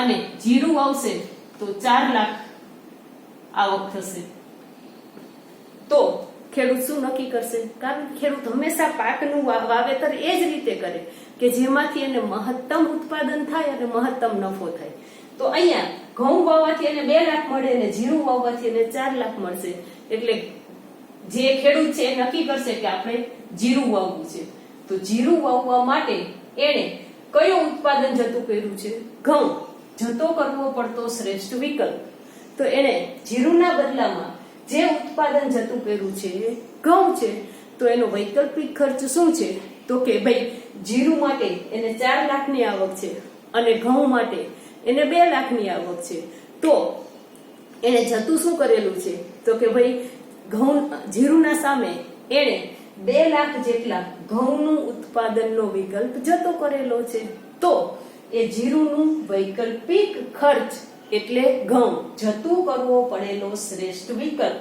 A: અને જીરું વાવશે તો 4 લાખ આવક થશે. તો ખેડૂત શું નક્કી કરશે? કારણ કે ખેડૂત હંમેશા પાકનું વાવેતર એ જ રીતે કરે કે જેમાંથી એને મહત્તમ ઉત્પાદન થાય અને મહત્તમ નફો થાય. તો અહીંયા ઘઉં વાવવાથી એને 2 લાખ મળે અને જીરું વાવવાથી એને 4 લાખ મળશે. એટલે જે ખેડૂત છે એ નક્કી કરશે કે આપણે જીરું વાવવું છે. તો જીરું વાવવા માટે એણે કયું ઉત્પાદન જતું કર્યું છે? ઘઉં. જતો કરવો પડતો શ્રેષ્ઠ વિકલ્પ. તો એણે જીરુના બદલામાં જે ઉત્પાદન જતું કર્યું છે એ ઘઉં છે. તો એનો વૈકલ્પિક ખર્ચ શું છે? તો કે ભાઈ જીરું માટે એને 4 લાખની આવક છે અને ઘઉં માટે એને 2 લાખની આવક છે. તો એને જતું શું કરેલું છે? તો કે ભાઈ ઘઉં જીરુના સામે એને 2 લાખ જેટલા ઘઉંનું ઉત્પાદનનો વિકલ્પ જતો કરેલો છે. તો એ જીરુનું વૈકલ્પિક ખર્ચ એટલે ઘઉં જતું કરવો પડેલો શ્રેષ્ઠ વિકલ્પ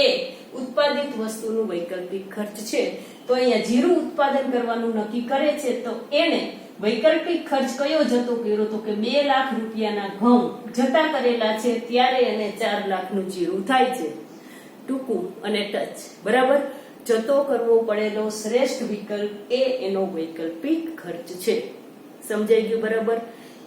A: એ ઉત્પાદિત વસ્તુનું વૈકલ્પિક ખર્ચ છે. તો અહીંયા જીરું ઉત્પાદન કરવાનું નક્કી કરે છે તો એને વૈકલ્પિક ખર્ચ કયો જતો કર્યો? તો કે 2 લાખ રૂપિયાના ઘઉં જતા કરેલા છે, ત્યારે એને 4 લાખનું જીરું થાય છે. ટૂંકું અને ટચ. બરાબર. જતો કરવો પડેલો શ્રેષ્ઠ વિકલ્પ એ એનો વૈકલ્પિક ખર્ચ છે. સમજાઈ ગયું? બરાબર.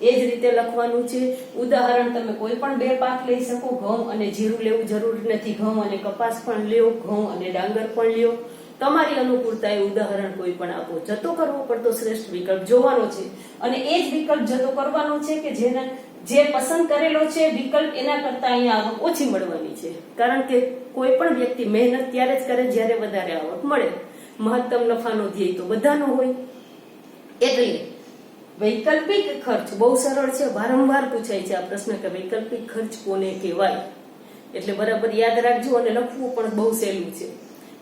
A: એ જ રીતે લખવાનું છે. ઉદાહરણ તમે કોઈ પણ 2 પાક લઈ શકો. ઘઉં અને જીરું લેવું જરૂરી નથી, ઘઉં અને કપાસ પણ લ્યો, ઘઉં અને ડાંગર પણ લ્યો. તમારી અનુકૂળતા એ ઉદાહરણ કોઈ પણ આપો. જતો કરવો પડતો શ્રેષ્ઠ વિકલ્પ જોવાનો છે અને એ જ વિકલ્પ જતો કરવાનો છે કે જે પસંદ કરેલો છે વિકલ્પ એના કરતા અહીંયા આવક ઓછી મળવાની છે. કારણ કે કોઈ પણ વ્યક્તિ મહેનત ત્યારે જ કરે જ્યારે વધારે આવક મળે. મહત્તમ નફાનો ધ્યેય તો બધાનો હોય. એટલે વૈકલ્પિક ખર્ચ બહુ સરળ છે. વારંવાર પૂછાય છે આ પ્રશ્ન કે વૈકલ્પિક ખર્ચ કોને કહેવાય. એટલે બરાબર યાદ રાખજો અને લખવું પણ બહુ સહેલું છે.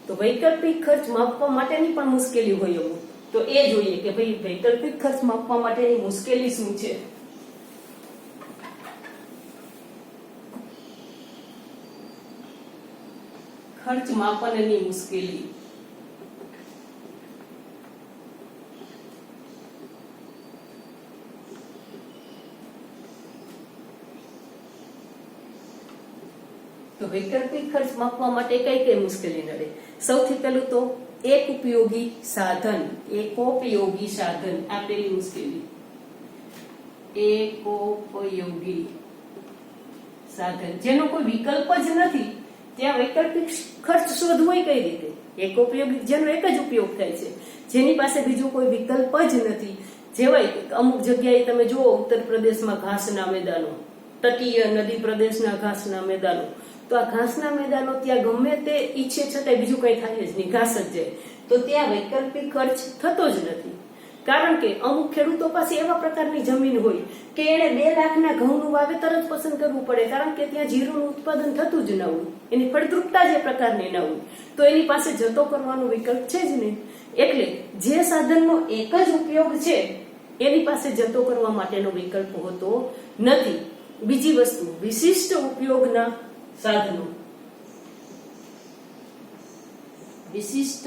A: તો વૈકલ્પિક ખર્ચ માપવા માટેની પણ મુશ્કેલી હોય અમુક. તો એ જોઈએ કે ભાઈ વૈકલ્પિક ખર્ચ માપવા માટેની મુશ્કેલી શું છે. ખર્ચ માપનની મુશ્કેલી. તો વૈકલ્પિક ખર્ચ માપવા માટે કઈ કઈ મુશ્કેલી નડે? સૌથી પહેલું તો એકોપયોગી સાધન. એકોપયોગી સાધન આ પેલી મુશ્કેલી. એકોપયોગી સાધન જેનો કોઈ વિકલ્પ જ નથી ત્યાં વૈકલ્પિક ખર્ચ શોધવો કઈ રીતે? એકોપયોગી જેનો એક જ ઉપયોગ થાય છે, જેની પાસે બીજો કોઈ વિકલ્પ જ નથી. જેવાય અમુક જગ્યાએ તમે જુઓ ઉત્તર પ્રદેશમાં ઘાસના મેદાનો, તટીય નદી પ્રદેશના ઘાસના મેદાનો. તો આ ઘાસના મેદાનો ત્યાં ગમે તે ઈચ્છે છતાંય બીજું કઈ થાય જ નહીં, ઘાસ જ જાય. તો ત્યાં વૈકલ્પિક ખર્ચ થતો જ નથી. કારણ કે અમુક ખેડૂતો પાસે એવા પ્રકારની જમીન હોય કે એને 2 લાખના ઘઉંનું વાવેતર જ પસંદ કરવું પડે. કારણ કે ત્યાં જીરુંનું ઉત્પાદન થતું જ ન હોય, એની ફળદ્રુપતા જે પ્રકારની ન હોય. તો એની પાસે જતો કરવાનો વિકલ્પ છે જ નહીં. એટલે જે સાધનનો એક જ ઉપયોગ છે એની પાસે જતો કરવા માટેનો વિકલ્પ હોતો નથી. બીજી વસ્તુ, વિશિષ્ટ ઉપયોગના સાધનો. વિશિષ્ટ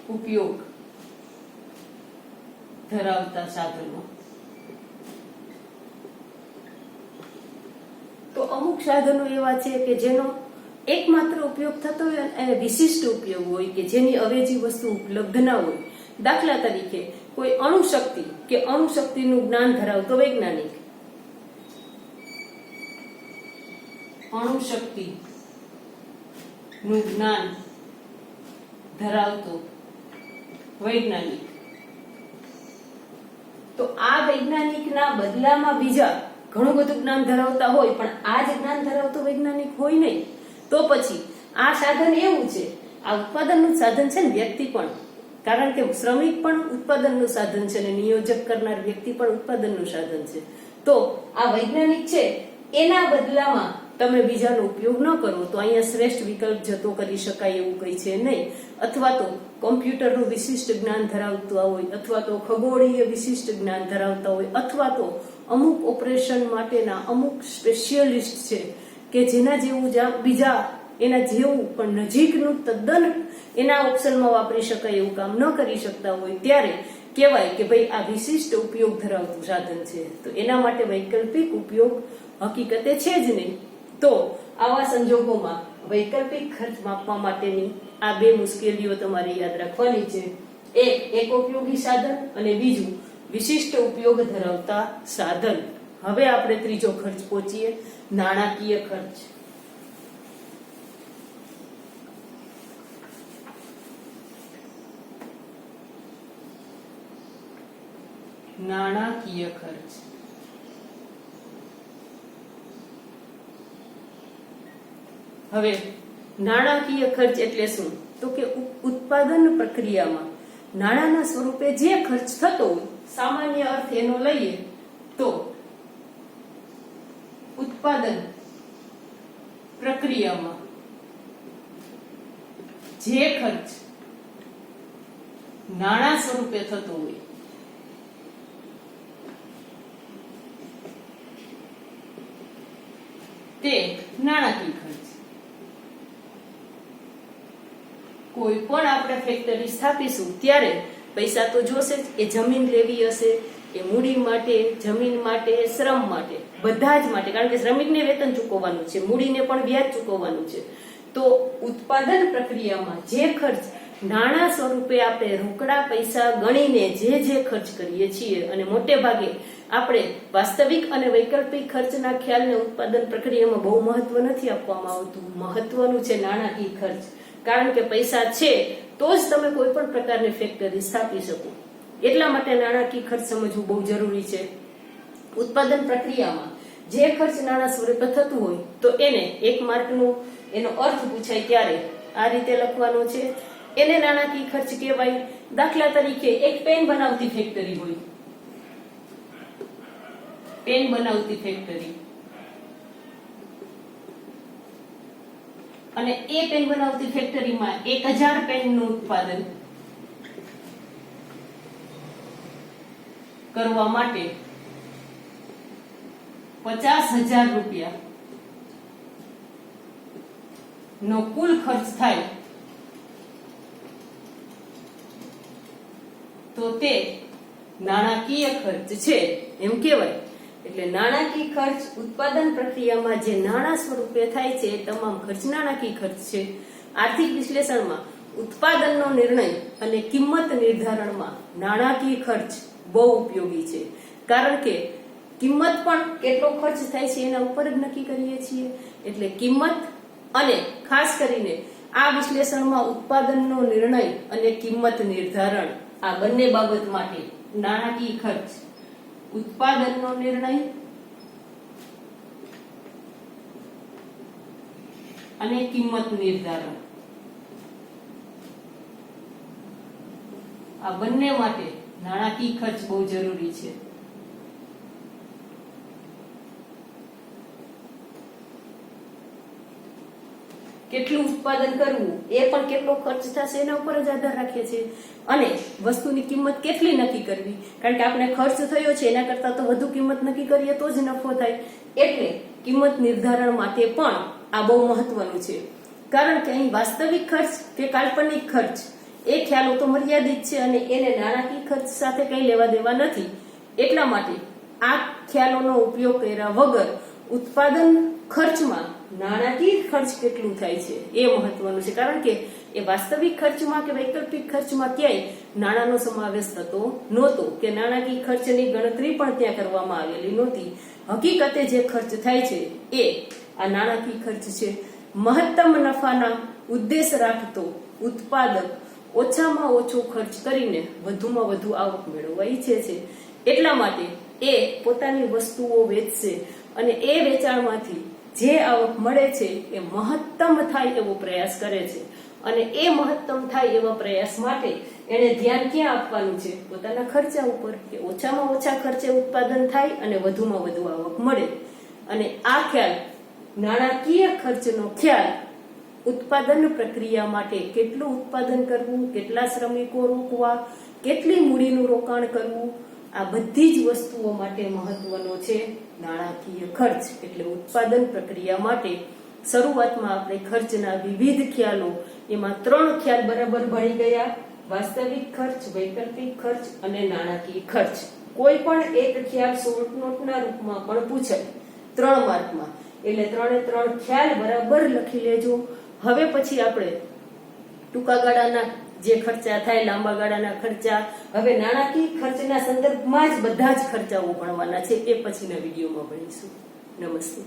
A: ઉપયોગ ધરાવતા સાધનો. તો અમુક સાધનો એવા છે કે જેનો એકમાત્ર ઉપયોગ થતો હોય અને વિશિષ્ટ ઉપયોગ હોય કે જેની અવેજી વસ્તુ ઉપલબ્ધ ના હોય. દાખલા તરીકે કોઈ અણુશક્તિ કે અણુશક્તિનું જ્ઞાન ધરાવતો વૈજ્ઞાનિક. અણુશક્તિ નું જ્ઞાન ધરાવતો વૈજ્ઞાનિક. તો આ વૈજ્ઞાનિકના બદલામાં બીજા ઘણું બધું જ્ઞાન ધરાવતા હોય પણ આ જ જ્ઞાન ધરાવતો વૈજ્ઞાનિક હોય નહીં. તો પછી આ સાધન એવું છે, આ ઉત્પાદનનું સાધન છે ને વ્યક્તિ પણ, કારણ કે શ્રમિક પણ ઉત્પાદનનું સાધન છે અને નિયોજક કરનાર વ્યક્તિ પણ ઉત્પાદનનું સાધન છે. તો આ વૈજ્ઞાનિક છે એના બદલામાં તમે બીજાનો ઉપયોગ ન કરો તો અહીંયા શ્રેષ્ઠ વિકલ્પ જતો કરી શકાય એવું કઈ છે નહીં. અથવા તો કોમ્પ્યુટરનું વિશિષ્ટ જ્ઞાન ધરાવતા હોય, અથવા તો ખગોળીય વિશિષ્ટ જ્ઞાન ધરાવતા હોય, અથવા તો અમુક ઓપરેશન માટેના અમુક સ્પેશિયલિસ્ટ છે કે જેના જેવું બીજા એના જેવું પણ નજીકનું તદ્દન એના ઓપ્શનમાં વાપરી શકાય એવું કામ ન કરી શકતા હોય ત્યારે કહેવાય કે ભાઈ આ વિશિષ્ટ ઉપયોગ ધરાવતું સાધન છે. તો એના માટે વૈકલ્પિક ઉપયોગ હકીકતે છે જ નહીં. તો આવા સંજોગોમાં વૈકલ્પિક ખર્ચ માપવા માટેની આ 2 મુશ્કેલીઓ તમારે યાદ રાખવાની છે. એક એકોપયોગી સાધન અને બીજું વિશિષ્ટ ઉપયોગ ધરાવતા સાધન. હવે આપણે ત્રીજો ખર્ચ પહોંચીએ, નાણાકીય ખર્ચ. નાણાકીય ખર્ચ. હવે નાણાકીય ખર્ચ એટલે શું? તો કે ઉત્પાદન પ્રક્રિયામાં નાણાના સ્વરૂપે જે ખર્ચ થતો હોય, સામાન્ય અર્થ એનો લઈએ તો ઉત્પાદન પ્રક્રિયામાં જે ખર્ચ નાણા સ્વરૂપે થતો હોય તે નાણાકીય ખર્ચ. કોઈ પણ આપણે ફેક્ટરી સ્થાપીશું ત્યારે પૈસા તો જોશે જ. એ જમીન લેવી હશે, એ મૂડી માટે, જમીન માટે, શ્રમ માટે, બધા જ માટે. કારણ કે શ્રમિકને વેતન ચૂકવવાનું છે, મૂડીને પણ વ્યાજ ચૂકવવાનું છે. તો ઉત્પાદન પ્રક્રિયામાં જે ખર્ચ નાણાં સ્વરૂપે આપણે રોકડા પૈસા ગણીને જે ખર્ચ કરીએ છીએ, અને મોટે ભાગે આપણે વાસ્તવિક અને વૈકલ્પિક ખર્ચના ખ્યાલને ઉત્પાદન પ્રક્રિયામાં બહુ મહત્વ નથી આપવામાં આવતું. મહત્વનું છે નાણાકીય ખર્ચ. કારણ કે પૈસા છે તો જ તમે કોઈ પણ પ્રકારની ફેક્ટરી સ્થાપી શકો. એટલા માટે નાણાકીય ખર્ચ સમજવું બહુ જરૂરી છે. ઉત્પાદન પ્રક્રિયામાં જે ખર્ચ નાણાં સ્વરૂપે થતું હોય તો એને 1 માર્કનો એનો અર્થ પૂછાય ત્યારે આ રીતે લખવાનો છે. એને નાણાકીય ખર્ચ કહેવાય. દાખલા તરીકે એક પેન બનાવતી ફેક્ટરી હોય, પેન બનાવતી ફેક્ટરી, અને એ પેન બનાવતી ફેક્ટરીમાં 1000 પેનનું ઉત્પાદન કરવા માટે 50,000 રૂપિયા નો કુલ ખર્ચ થાય તો તે નાણાકીય ખર્ચ છે એમ કહેવાય. એટલે નાણાકીય ખર્ચ ઉત્પાદન પ્રક્રિયામાં જે નાણાં સ્વરૂપે થાય છે એ તમામ ખર્ચ નાણાકીય ખર્ચ છે. આર્થિક વિશ્લેષણમાં ઉત્પાદનનો નિર્ણય અને કિંમત નિર્ધારણમાં નાણાકીય ખર્ચ બહુ ઉપયોગી છે. કારણ કે કિંમત પણ કેટલો ખર્ચ થાય છે એના ઉપર જ નક્કી કરીએ છીએ. એટલે કિંમત અને ખાસ કરીને આ વિશ્લેષણમાં ઉત્પાદનનો નિર્ણય અને કિંમત નિર્ધારણ, આ બંને બાબત માટે નાણાકીય ખર્ચ, ઉત્પાદનનો નિર્ણય અને કિંમત નિર્ધારણ, આ બંને માટે નાણાકીય ખર્ચ બહુ જરૂરી છે. કેટલું ઉત્પાદન કરવું એ પણ કેટલો ખર્ચ થશે એના ઉપર જ આધાર રાખે છે. અને વસ્તુની કિંમત કેટલી નક્કી કરવી, કારણ કે આપણે ખર્ચ થયો છે એના કરતા તો વધુ કિંમત નક્કી કરીએ તો જ નફો થાય. એટલે કિંમત નિર્ધારણ માટે પણ આ બહુ મહત્વનું છે. કારણ કે અહીં વાસ્તવિક ખર્ચ કે કાલ્પનિક ખર્ચ એ ખ્યાલો તો મર્યાદિત છે અને એને નાણાકીય ખર્ચ સાથે કઈ લેવા દેવા નથી. એટલા માટે આ ખ્યાલોનો ઉપયોગ કર્યા વગર ઉત્પાદન ખર્ચમાં નાણાકીય ખર્ચ કેટલું થાય છે એ મહત્વનું છે. કારણ કે એ વાસ્તવિક ખર્ચમાં કે વૈકલ્પિક ખર્ચમાં ક્યાંય નાણાંનો સમાવેશ થતો નહોતો, કે નાણાકીય ખર્ચની ગણતરી પણ ત્યાં કરવામાં આવેલી નહોતી. હકીકતે જે ખર્ચ થાય છે એ આ નાણાકીય ખર્ચ છે. મહત્તમ નફાના ઉદ્દેશ રાખતો ઉત્પાદક ઓછામાં ઓછો ખર્ચ કરીને વધુમાં વધુ આવક મેળવવા ઈચ્છે છે. એટલા માટે એ પોતાની વસ્તુઓ વેચશે અને એ વેચાણમાંથી જે આવક મળે છે એ મહત્તમ થાય એવો પ્રયાસ કરે છે. અને એ મહત્તમ થાય એવા પ્રયાસ માટે એને ધ્યાન ક્યાં આપવાનું છે? પોતાના ખર્ચા ઉપર, કે ઓછામાં ઓછા ખર્ચે ઉત્પાદન થાય અને વધુમાં વધુ આવક મળે. અને આ ખ્યાલ, નાણાકીય ખર્ચનો ખ્યાલ, ઉત્પાદન પ્રક્રિયા માટે કેટલું ઉત્પાદન કરવું, કેટલા શ્રમિકો રોકવા, કેટલી મૂડીનું રોકાણ કરવું, આ બધી જ વસ્તુઓ માટે મહત્વનો છે નાણાકીય ખર્ચ. એટલે ઉત્પાદન પ્રક્રિયા માટે શરૂઆતમાં આપણે ખર્ચના વિવિધ ખ્યાલો, એમાં 3 ખ્યાલ બરાબર ભણી ગયા: વાસ્તવિક ખર્ચ, વૈકલ્પિક ખર્ચ અને નાણાકીય ખર્ચ. કોઈ પણ એક ખ્યાલ શોર્ટ નોટના રૂપમાં પણ પૂછાય 3 માર્કમાં. એટલે 3 ખ્યાલ બરાબર લખી લેજો. હવે પછી આપણે ટૂંકા ગાળાના જે ખર્ચા થાય, લાંબા ગાળાના ખર્ચા, હવે નાણાકીય ખર્ચના સંદર્ભમાં જ બધા જ ખર્ચાઓ ભણવાના છે. એ પછીના વિડીયોમાં ભણીશું. નમસ્તે.